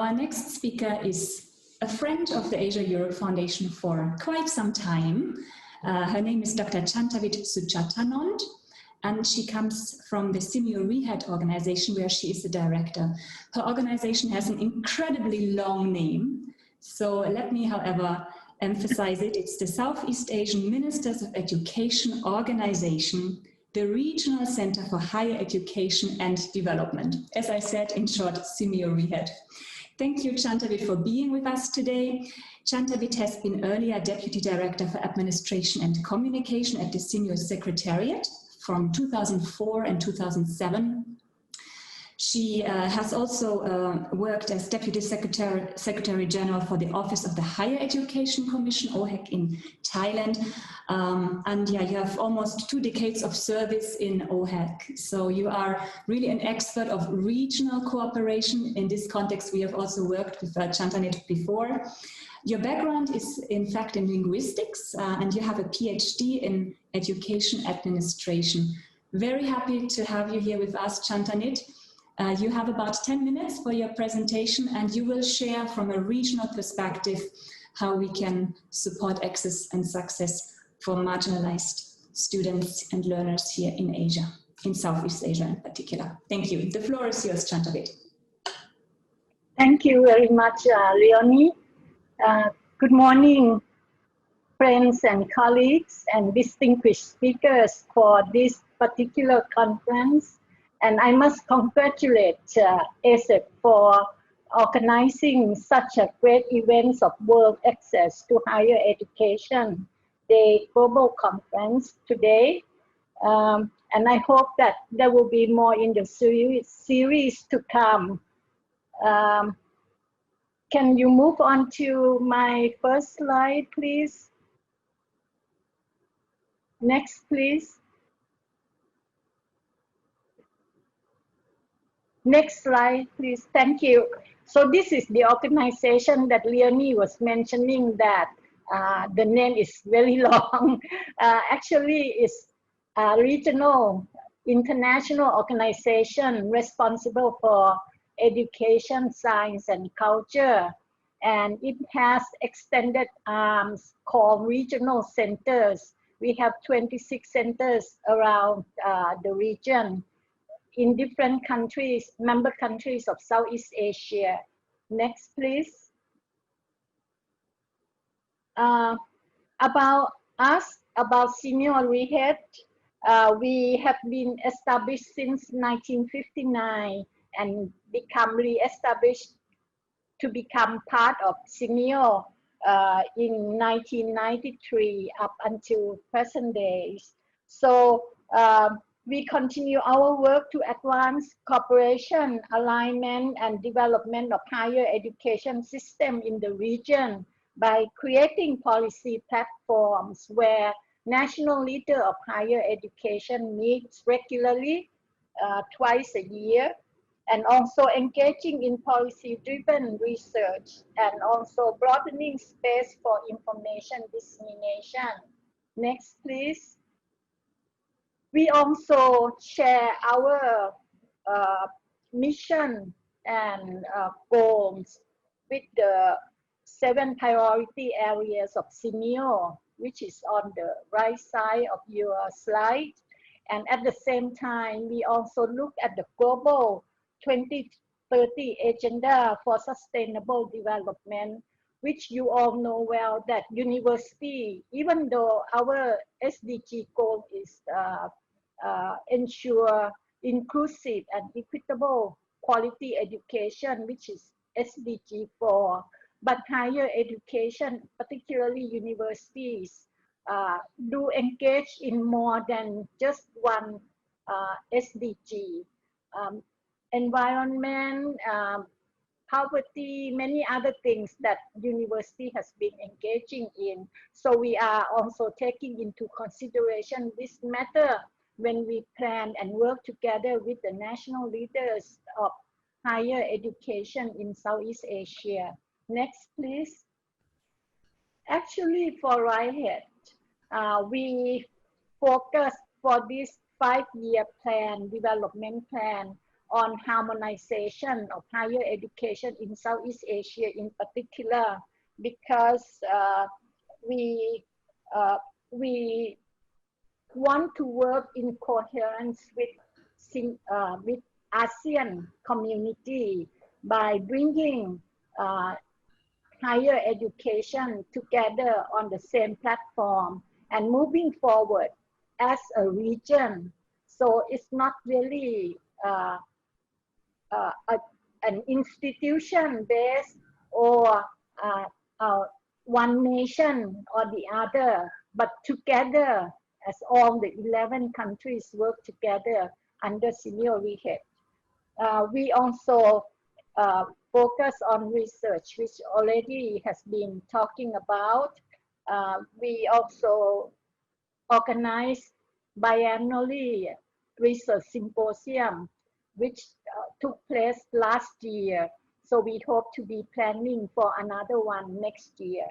Our next speaker is a friend of the Asia-Europe Foundation for quite some time. Her name is Dr. Chantavit SUJATANOND, and she comes from the SEAMEO-RIHED organization where she is the director. Her organization has an incredibly long name, so let me, however, emphasize it. It's the Southeast Asian Ministers of Education Organization, the Regional Center for Higher Education and Development. As I said, in short, SEAMEO-RIHED. Thank you, Chantavit, for being with us today. Chantavit has been earlier Deputy Director for Administration and Communication at the SEAMEO Secretariat from 2004 and 2007. She has also worked as Deputy Secretary General for the Office of the Higher Education Commission, WAHED, in Thailand. And yeah, you have almost 2 decades of service in WAHED. So you are really an expert of regional cooperation. In this context, we have also worked with Chantavit before. Your background is in fact in linguistics, and you have a PhD in education administration. Very happy to have you here with us, Chantavit. You have about 10 minutes for your presentation, and you will share from a regional perspective how we can support access and success for marginalized students and learners here in Asia, in Southeast Asia in particular. Thank you. The floor is yours, Chantavit. Thank you very much, Leonie. Good morning, friends and colleagues and distinguished speakers for this particular conference. And I must congratulate ASEF for organizing such a great event of world access to higher education, the global conference today. And I hope that there will be more in the series to come. Can you move on to my first slide, please? Next, please. Next slide, please. Thank you. So this is the organization that Leonie was mentioning, that the name is very long. Actually, it's a regional international organization responsible for education, science, and culture. And it has extended arms called regional centers. We have 26 centers around the region in different countries, member countries of Southeast Asia. Next, please. About us, about SEAMEO-RIHED, we have been established since 1959 and become re-established to become part of SEAMEO in 1993 up until present days. So we continue our work to advance cooperation, alignment, and development of higher education system in the region by creating policy platforms where national leaders of higher education meets regularly, twice a year, and also engaging in policy-driven research and also broadening space for information dissemination. Next, please. We also share our mission and goals with the 7 priority areas of SEAMEO, which is on the right side of your slide. And at the same time, we also look at the global 2030 agenda for sustainable development, which you all know well that university, even though our SDG goal is ensure inclusive and equitable quality education, which is SDG 4, but higher education, particularly universities, do engage in more than just one SDG. Environment, poverty, many other things that university has been engaging in. So we are also taking into consideration this matter when we plan and work together with the national leaders of higher education in Southeast Asia. Next, please. Actually, for RIHED, we focus for this 5-year plan, development plan, on harmonization of higher education in Southeast Asia in particular, because we want to work in coherence with ASEAN community by bringing higher education together on the same platform and moving forward as a region. So it's not really an institution based or one nation or the other, but together as all the 11 countries work together under SEAMEO-RIHED. We also focus on research, which already has been talking about. We also organize biannually research symposium, which took place last year. So we hope to be planning for another one next year.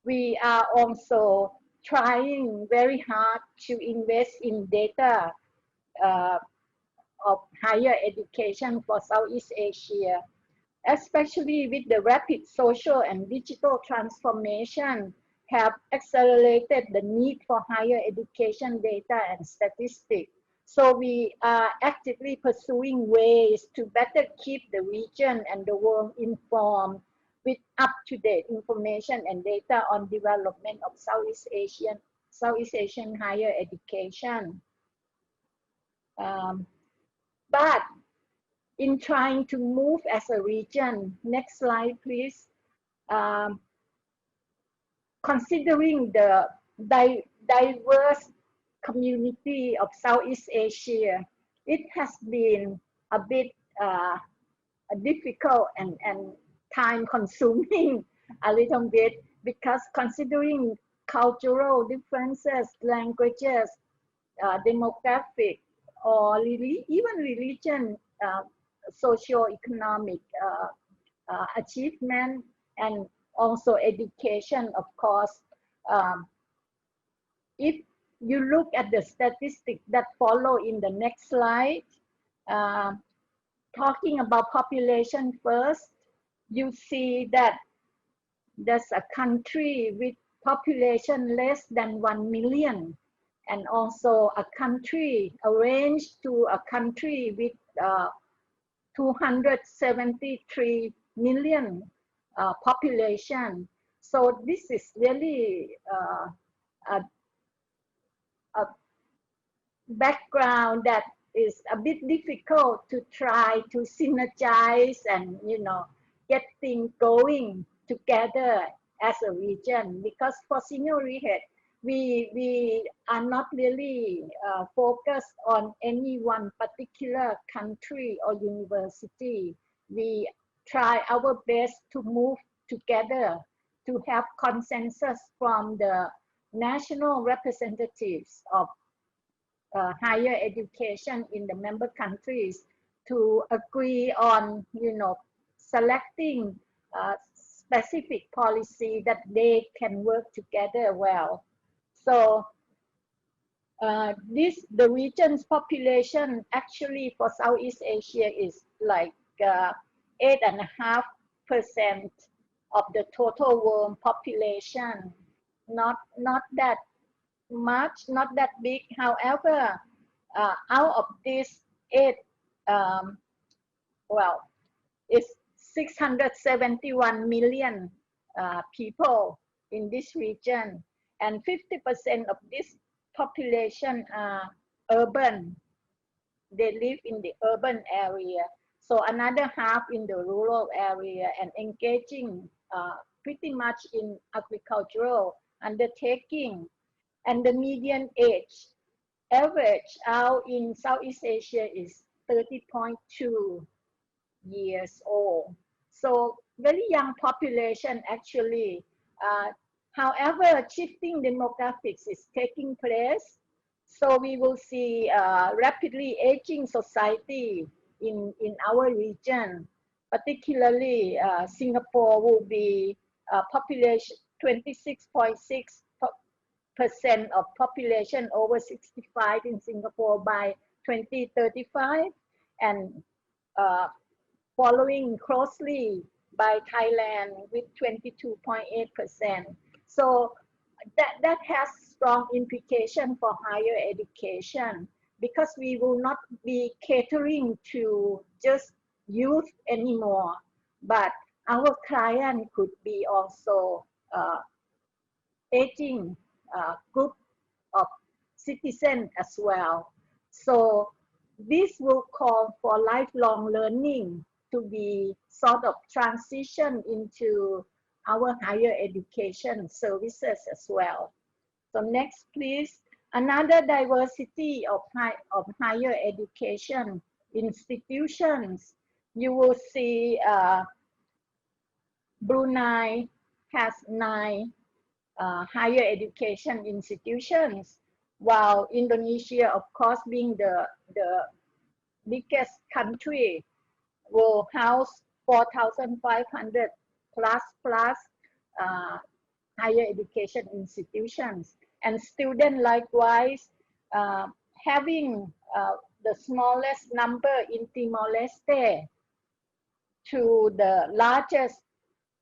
We are also trying very hard to invest in data of higher education for Southeast Asia, especially with the rapid social and digital transformation have accelerated the need for higher education data and statistics. So we are actively pursuing ways to better keep the region and the world informed with up-to-date information and data on development of Southeast Asian higher education. But in trying to move as a region, next slide please, considering the diverse community of Southeast Asia, it has been a bit difficult and time consuming a little bit, because considering cultural differences, languages, demographic, or even religion, socio-economic achievement, and also education, of course. If you look at the statistics that follow in the next slide, talking about population first, you see that there's a country with population less than 1 million, and also a country, a range to a country with 273 million population. So this is really a background that is a bit difficult to try to synergize and, you know, get things going together as a region, because for SEAMEO-RIHED, we are not really focused on any one particular country or university. We try our best to move together to have consensus from the national representatives of higher education in the member countries to agree on, you know, selecting specific policy that they can work together well. So the region's population actually for Southeast Asia is like 8.5% of the total world population. Not that much, not that big. However, out of this 8, well, it's 671 million people in this region, and 50% of this population are urban. They live in the urban area. So another half in the rural area and engaging pretty much in agricultural undertaking. And the median age average out in Southeast Asia is 30.2 years old. So very young population actually. However, shifting demographics is taking place. So we will see rapidly aging society in our region. Particularly, Singapore will be population 26.6% of population over 65 in Singapore by 2035, and uh, following closely by Thailand with 22.8%. So that has strong implication for higher education, because we will not be catering to just youth anymore, but our client could be also aging group of citizens as well. So this will call for lifelong learning to be sort of transition into our higher education services as well. So next, please. Another diversity of higher education institutions. You will see Brunei has 9 higher education institutions, while Indonesia, of course, being the biggest country, will house 4,500 plus higher education institutions. And students likewise having the smallest number in Timor-Leste to the largest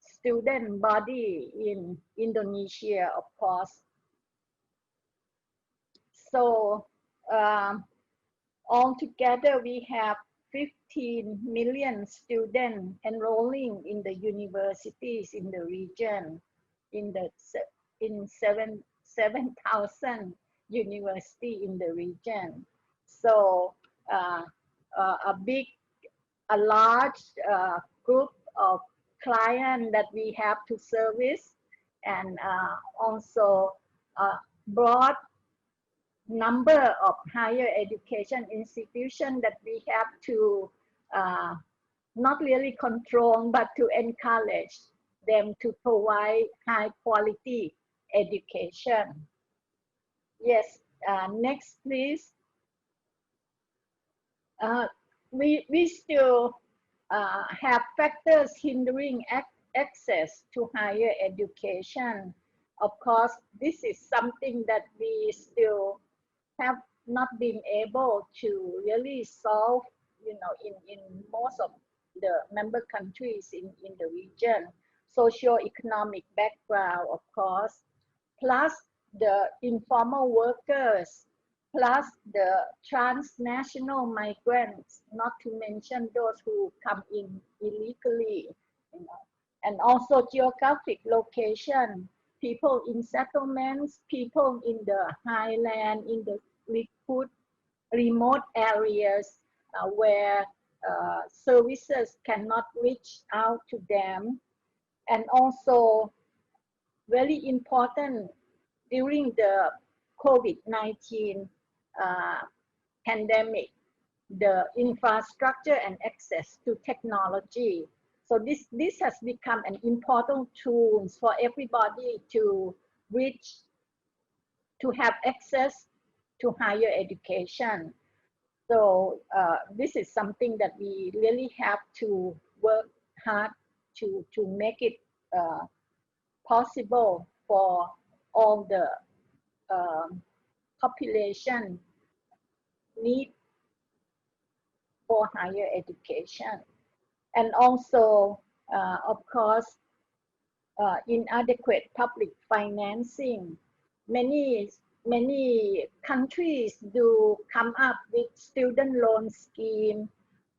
student body in Indonesia, of course. So altogether, we have 15 million students enrolling in the universities in the region, in 7,000 universities in the region. So a large group of clients that we have to service, and also broad number of higher education institutions that we have to not really control, but to encourage them to provide high quality education. Yes, next please. We still have factors hindering access to higher education. Of course, this is something that we still have not been able to really solve, in most of the member countries in the region. Socio-economic background, of course, plus the informal workers, plus the transnational migrants, not to mention those who come in illegally, and also geographic location, people in settlements, people in the highland, in the remote areas where services cannot reach out to them. And also very important during the COVID-19 pandemic, the infrastructure and access to technology. So this has become an important tool for everybody to reach, to have access to higher education. So this is something that we really have to work hard to make it possible for all the population need for higher education. And also, of course, inadequate public financing. Many countries do come up with student loan scheme,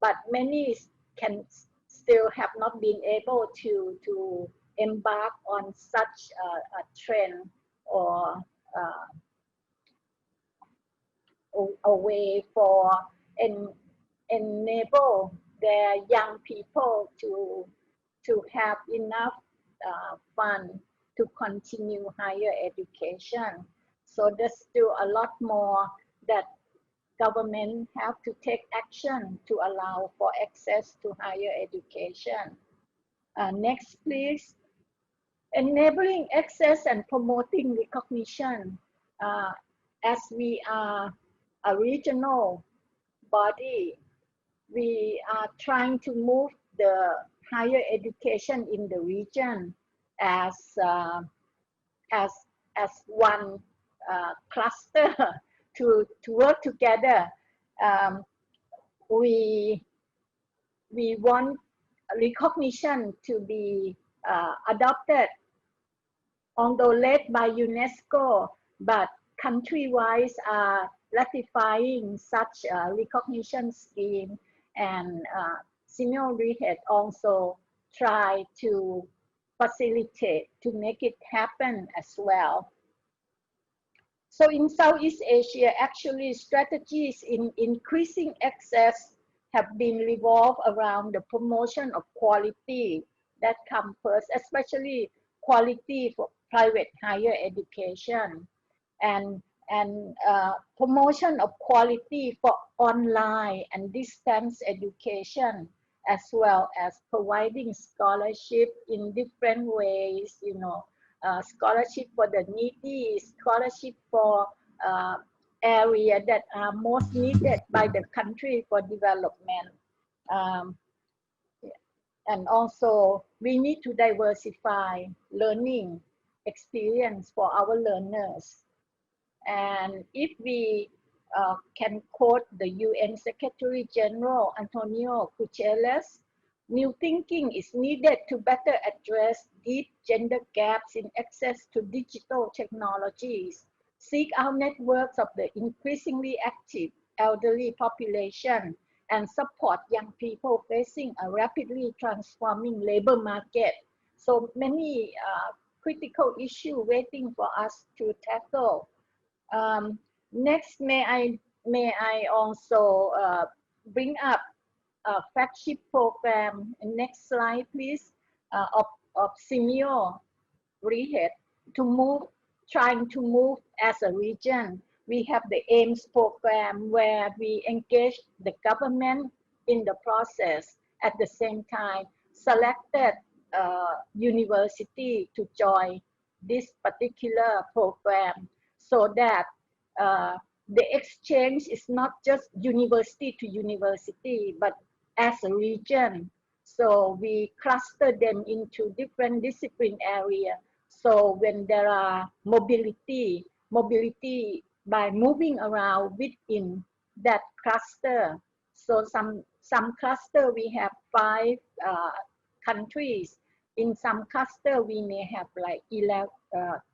but many can still have not been able to embark on such a trend or a way for enable their young people to have enough fund to continue higher education. So there's still a lot more that government have to take action to allow for access to higher education. Next, please. Enabling access and promoting recognition. As we are a regional body, we are trying to move the higher education in the region as one cluster to work together. We we want recognition to be adopted, although led by UNESCO, but country-wise are ratifying such a recognition scheme, and SEAMEO-RIHED also try to facilitate to make it happen as well. So in Southeast Asia, actually strategies in increasing access have been revolved around the promotion of quality that comes first, especially quality for private higher education, and promotion of quality for online and distance education, as well as providing scholarship in different ways, you know, scholarship for the needy, scholarship for area that are most needed by the country for development. And also we need to diversify learning experience for our learners. And if we can quote the UN Secretary General Antonio Guterres, new thinking is needed to better address deep gender gaps in access to digital technologies, seek out networks of the increasingly active elderly population, and support young people facing a rapidly transforming labor market. So many critical issues waiting for us to tackle. Next, may I also bring up a flagship program. Next slide, please. Of SEAMEO-RIHED trying to move as a region. We have the AIMS program where we engage the government in the process. At the same time, selected university to join this particular program, so that the exchange is not just university to university, but as a region. So we cluster them into different discipline areas. So when there are mobility by moving around within that cluster. So some cluster we have 5 countries. In some cluster we may have like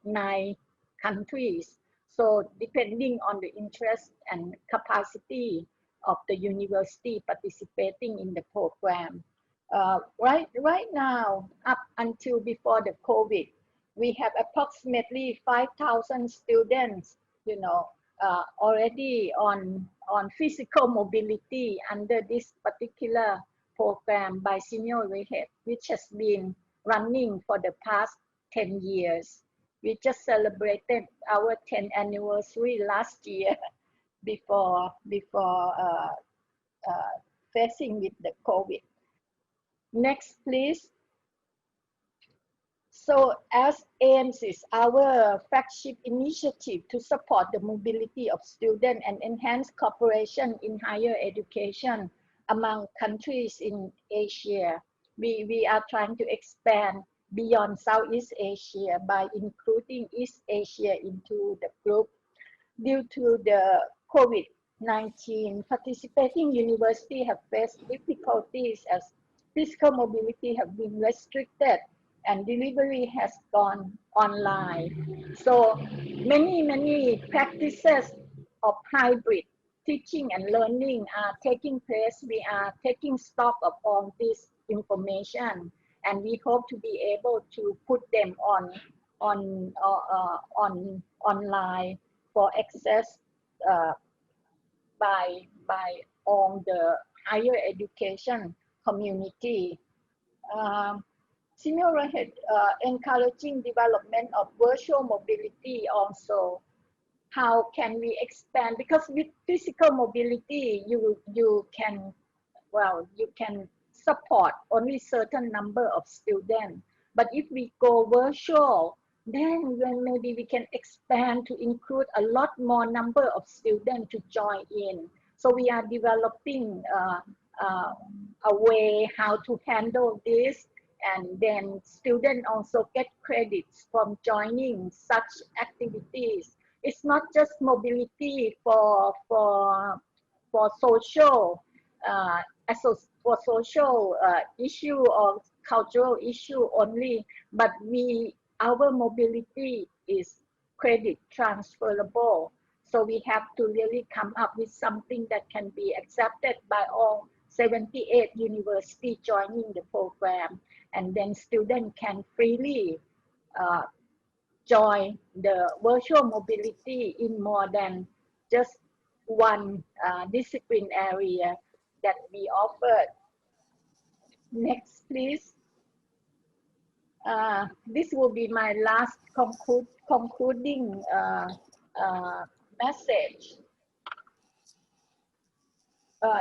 9 countries. So depending on the interest and capacity of the university participating in the program. Right now, up until before the COVID, we have approximately 5,000 students, you know, already on physical mobility under this particular program by SEAMEO-RIHED, which has been running for the past 10 years. We just celebrated our 10th anniversary last year before facing with the COVID. Next, please. So as AIMS is our flagship initiative to support the mobility of students and enhance cooperation in higher education among countries in Asia, we are trying to expand beyond Southeast Asia by including East Asia into the group. Due to the COVID-19, participating universities have faced difficulties as physical mobility have been restricted and delivery has gone online. So many practices of hybrid teaching and learning are taking place. We are taking stock of all this information, and we hope to be able to put them online for access by all the higher education community. SEAMEO-RIHED encouraging development of virtual mobility also. How can we expand? Because with physical mobility, you can support only certain number of students. But if we go virtual, then maybe we can expand to include a lot more number of students to join in. So we are developing a way how to handle this, and then students also get credits from joining such activities. It's not just mobility for social for social issue or cultural issue only, but our mobility is credit transferable. So we have to really come up with something that can be accepted by all 78 universities joining the program, and then students can freely join the virtual mobility in more than just one discipline area that we offered. Next, please. This will be my last concluding message.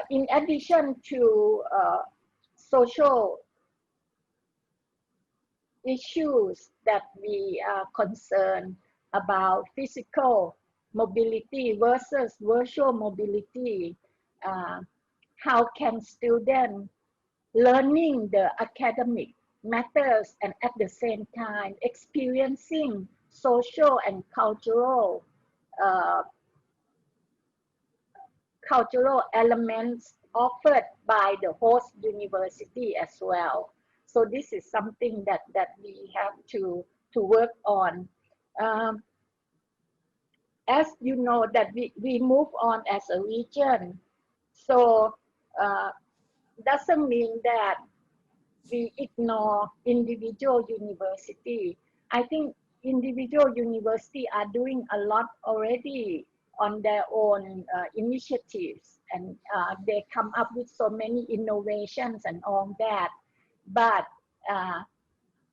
In addition to social issues that we are concerned about, physical mobility versus virtual mobility, how can students learning the academic matters and at the same time experiencing social and cultural elements offered by the host university as well. So this is something that we have to work on. As you know that we move on as a region, so doesn't mean that we ignore individual university. I think individual university are doing a lot already on their own initiatives, and they come up with so many innovations and all that. But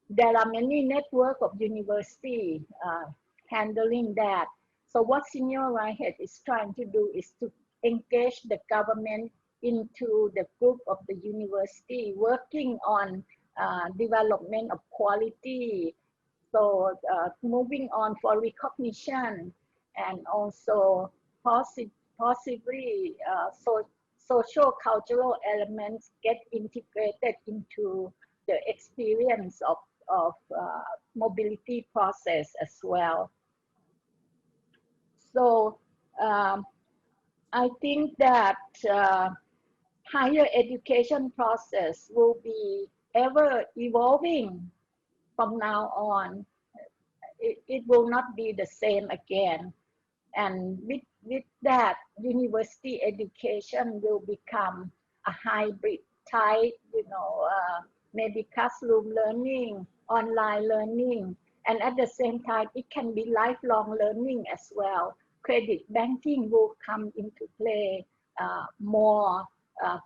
there are many network of university handling that. So what SEAMEO-RIHED is trying to do is to engage the government into the group of the university, working on development of quality. So moving on for recognition, and also possibly social cultural elements get integrated into the experience of mobility process as well. So I think that higher education process will be ever evolving from now on. It will not be the same again. And with that, university education will become a hybrid type, maybe classroom learning, online learning, and at the same time, it can be lifelong learning as well. Credit banking will come into play more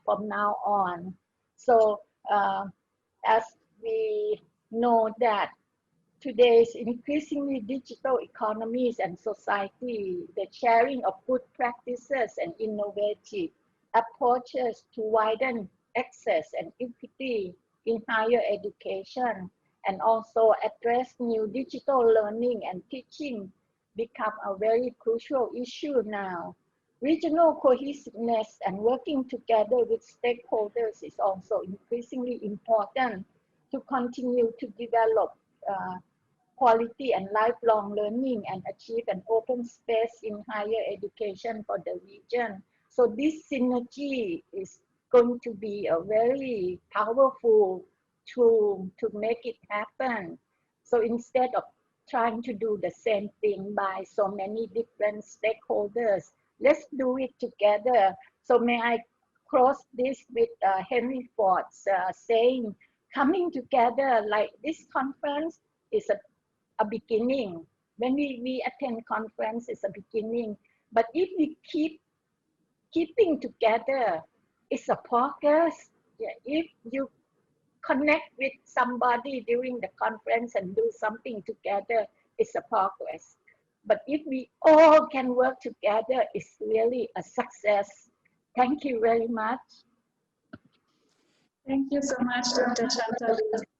from now on. So as we know that today's increasingly digital economies and society, the sharing of good practices and innovative approaches to widen access and equity in higher education, and also address new digital learning and teaching become a very crucial issue now. Regional cohesiveness and working together with stakeholders is also increasingly important to continue to develop quality and lifelong learning and achieve an open space in higher education for the region. So this synergy is going to be a very powerful tool to make it happen. So instead of trying to do the same thing by so many different stakeholders, let's do it together. So may I close this with Henry Ford's saying, coming together like this conference is a beginning. When we attend conference, it's a beginning. But if we keeping together, it's a progress. Yeah, if you connect with somebody during the conference and do something together, it's a progress. But if we all can work together, it's really a success. Thank you very much. Thank you so much, Dr. Chantavit.